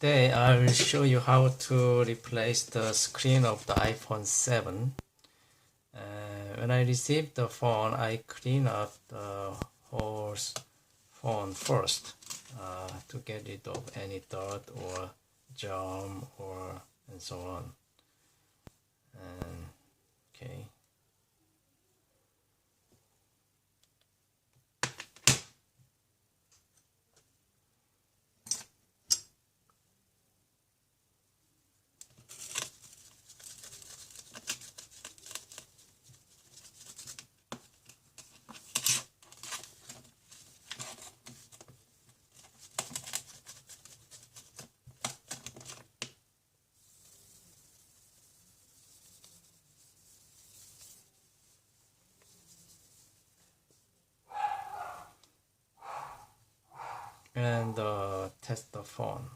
Today I will show you how to replace the screen of the iPhone 7. When I received the phone, I clean up the whole phone first to get rid of any dirt or germ or and so on. Okay. And test the phone.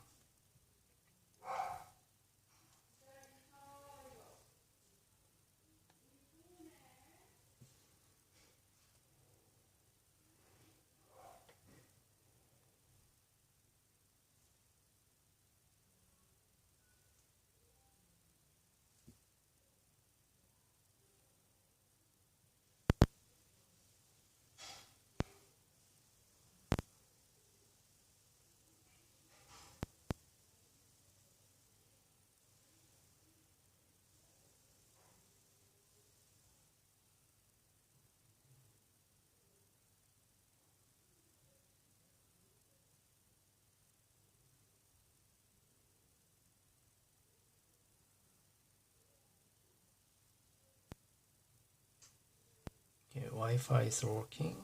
Okay, Wi-Fi is working.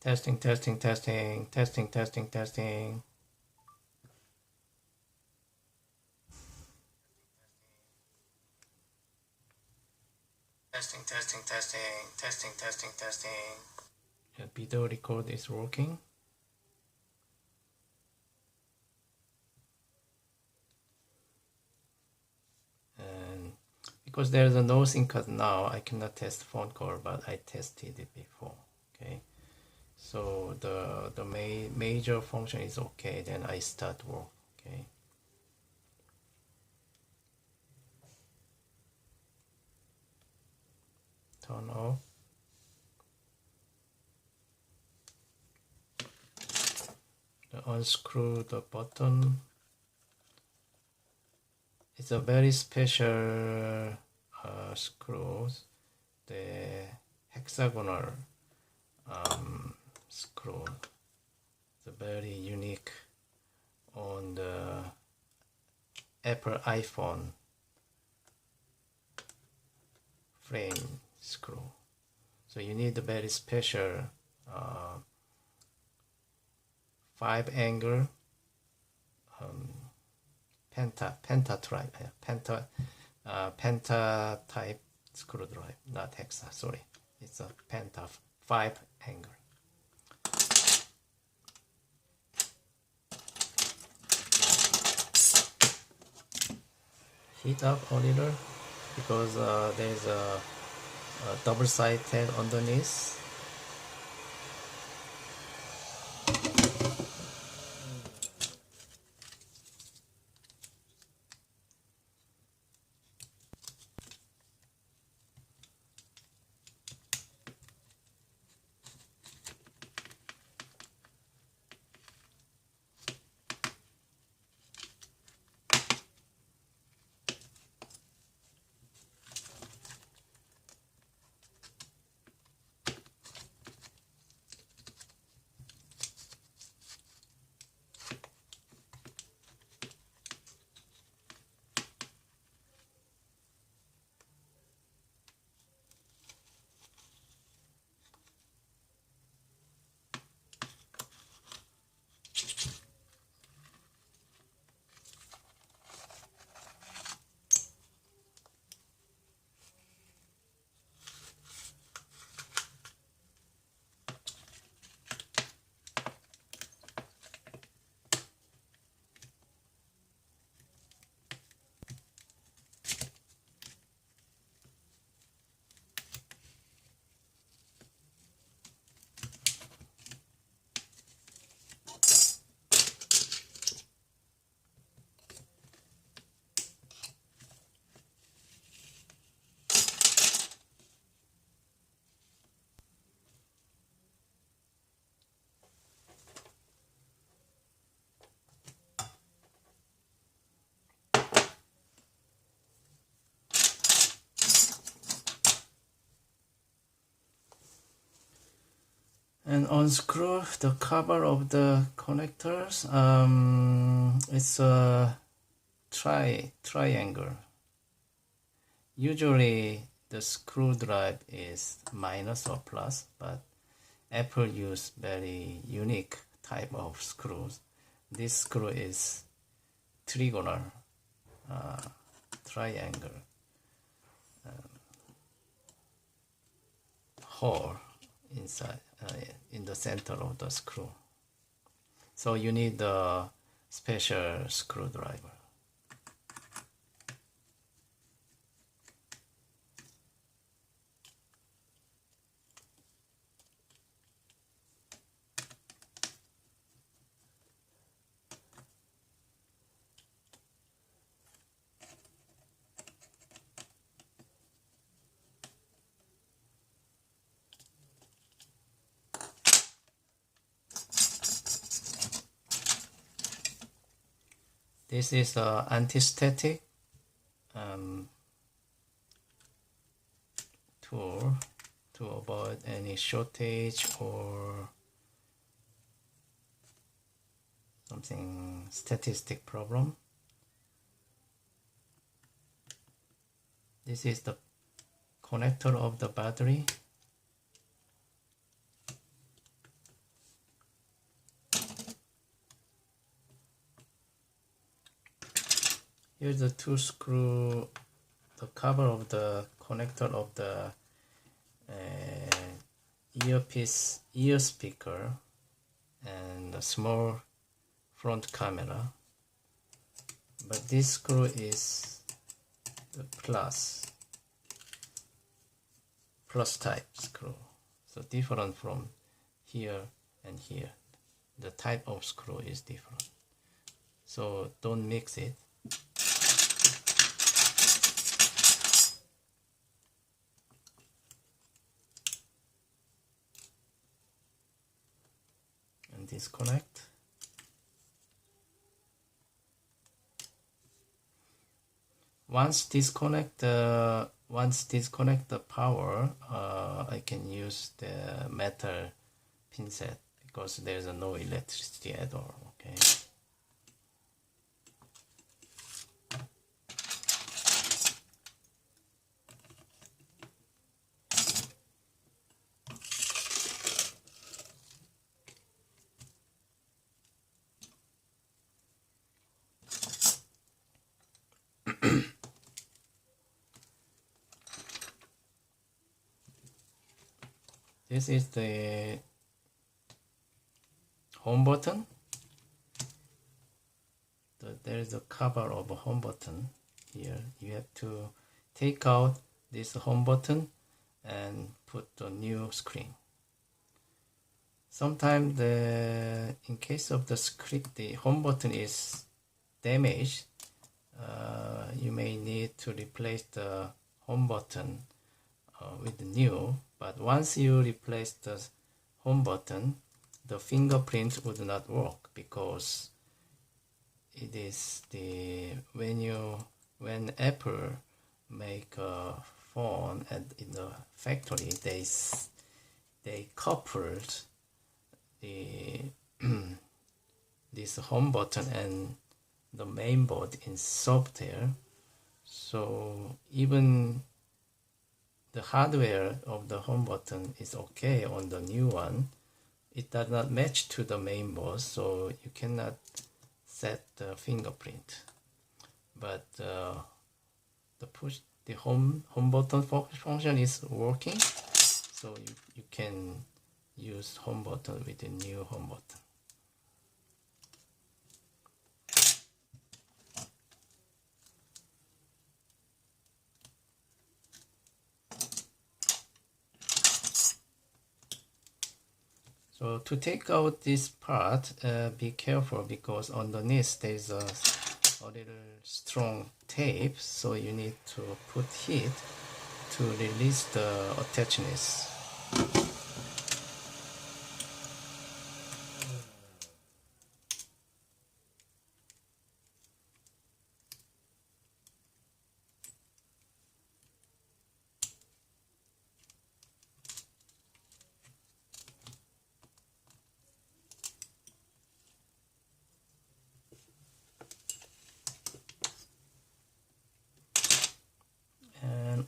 Testing, testing, testing, testing, testing, testing. Testing, testing, testing, testing, testing, testing. The video record is working. And because there's a no SIM card now, I cannot test phone call, but I tested it before. Okay. So the major function is okay, then I start work. Okay. Turn off. Unscrew the button. It's a very special screws, the hexagonal screw. It's very unique on the Apple iPhone frame screw. So you need a very special 5-angle penta type screwdriver, not hexa. Sorry, it's a penta 5-angle. Heat up a little because there's a double side tail underneath. and unscrew the cover of the connectors. It's a triangle. Usually the screw drive is minus or plus, but Apple use very unique type of screws. This screw is trigonal, triangle hole inside in the center of the screw. So you need a special screwdriver. This is an anti-static tool to avoid any shortage or something statistic problem. This is the connector of the battery. Here's the two screw, the cover of the connector of the ear speaker and a small front camera. But this screw is the plus type screw. So different from here and here. The type of screw is different. So don't mix it. And disconnect. Once disconnect the power, I can use the metal pinset because there's no electricity at all. Okay. This is the home button. There is a cover of a home button here. You have to take out this home button and put the new screen. Sometimes in case of the screen, the home button is damaged, you may need to replace the home button with the new. But once you replace the home button, the fingerprint would not work because it is when Apple make a phone in the factory, they coupled this home button and the main board in software. So even the hardware of the home button is okay on the new one. It does not match to the main board, so you cannot set the fingerprint. But the home button function is working, so you can use home button with the new home button. So to take out this part, be careful because underneath there is a little strong tape, so you need to put heat to release the attachments.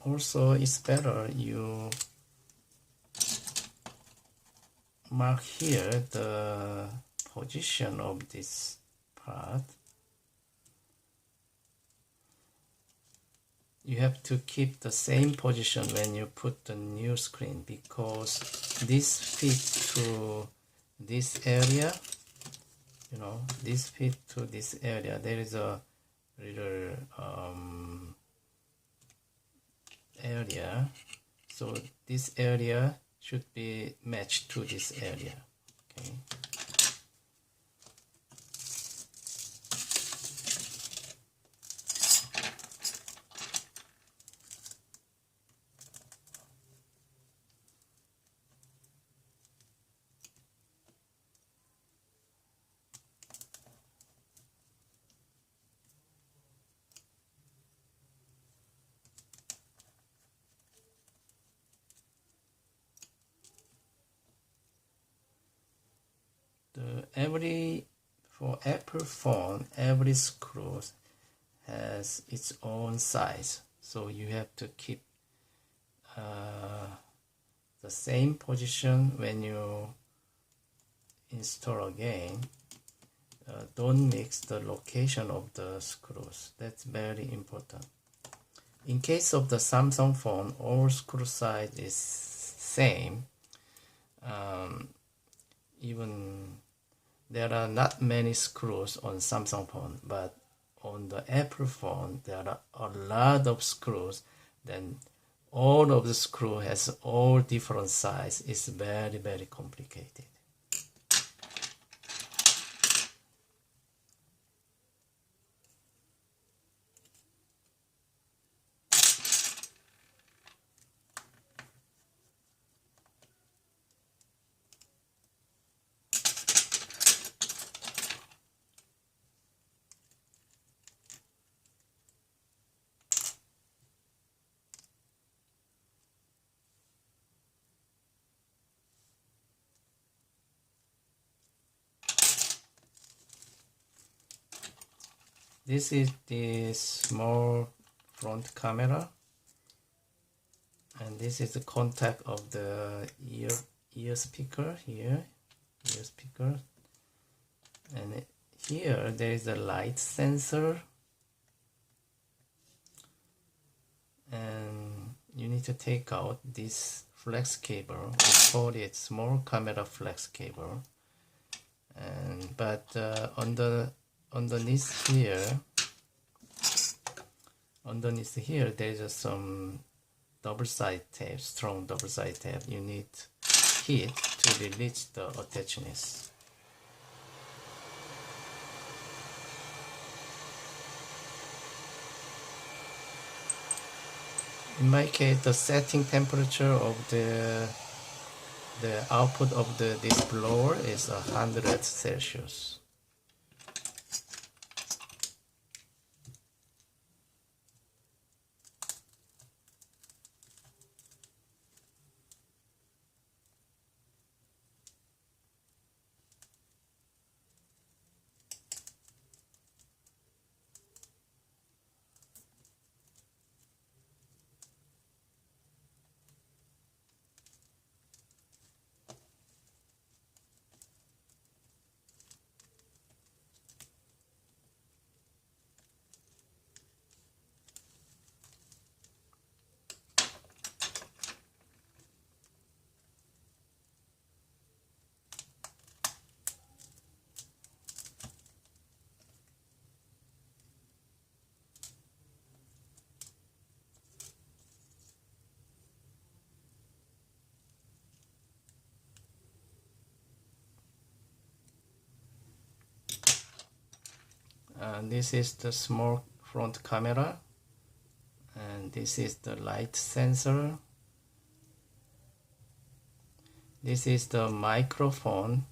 also it's better you mark here the position of this part. You have to keep the same position when you put the new screen, because this fits to this area, you know, this fit to this area. There is a little area, so this area should be matched to this area. Okay. For Apple phone, every screw has its own size, so you have to keep the same position when you install again. Don't mix the location of the screws. That's very important. In case of the Samsung phone, all screw size is same. Even there are not many screws on Samsung phone, but on the Apple phone there are a lot of screws. Then all of the screw has all different size. It's very, very complicated. This is the small front camera, and this is the contact of the ear speaker here, ear speaker, and here there is a light sensor, and you need to take out this flex cable. We call it small camera flex cable, and underneath here there is some double-sided tape, strong double-sided tape. You need heat to release the attachments. In my case, the setting temperature of the output of this blower is 100 Celsius. This is the small front camera, and this is the light sensor. This is the microphone.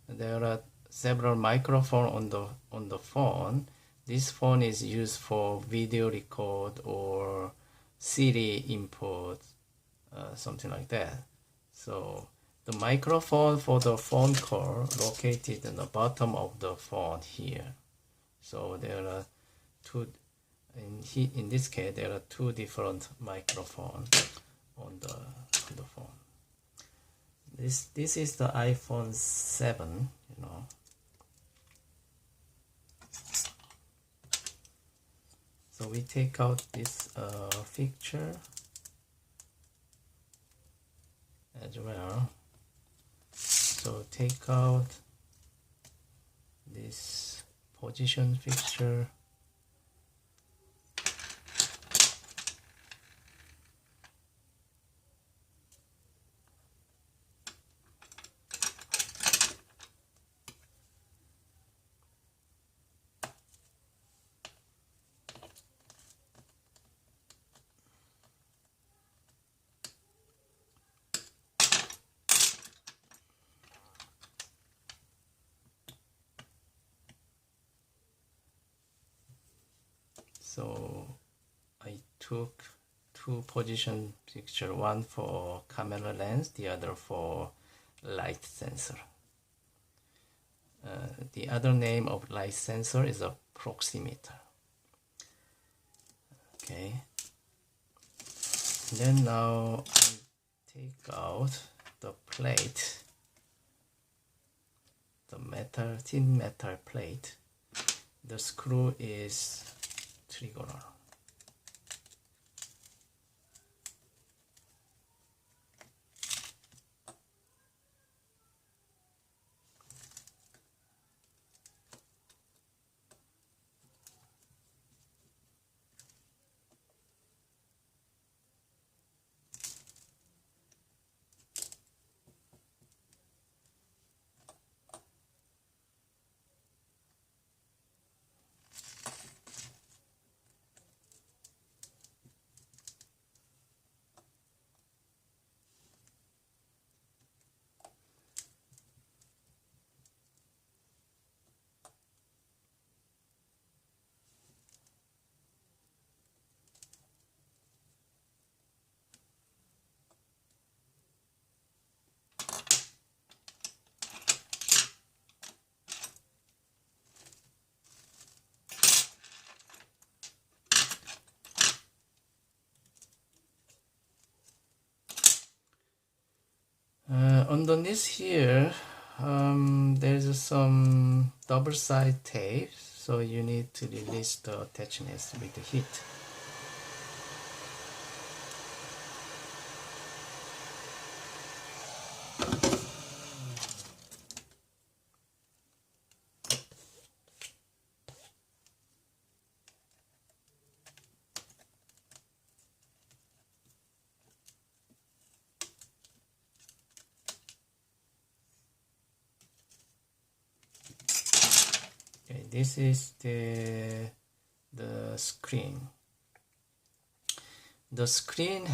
There are several microphones on the phone. This phone is used for video record or CD input, something like that. So the microphone for the phone call located in the bottom of the phone here. So there are two in this case, there are two different microphones on the phone. This is the iPhone 7, you know. So we take out this fixture as well. So take out this position fixture. So I took two position picture, one for camera lens, the other for light sensor. The other name of light sensor is a proximeter. Okay. Then now I take out the plate, the metal, thin metal plate. The screw is trigonal. Underneath here, there's some double-sided tape, so you need to release the attachments with the heat. Okay, this is the screen. The screen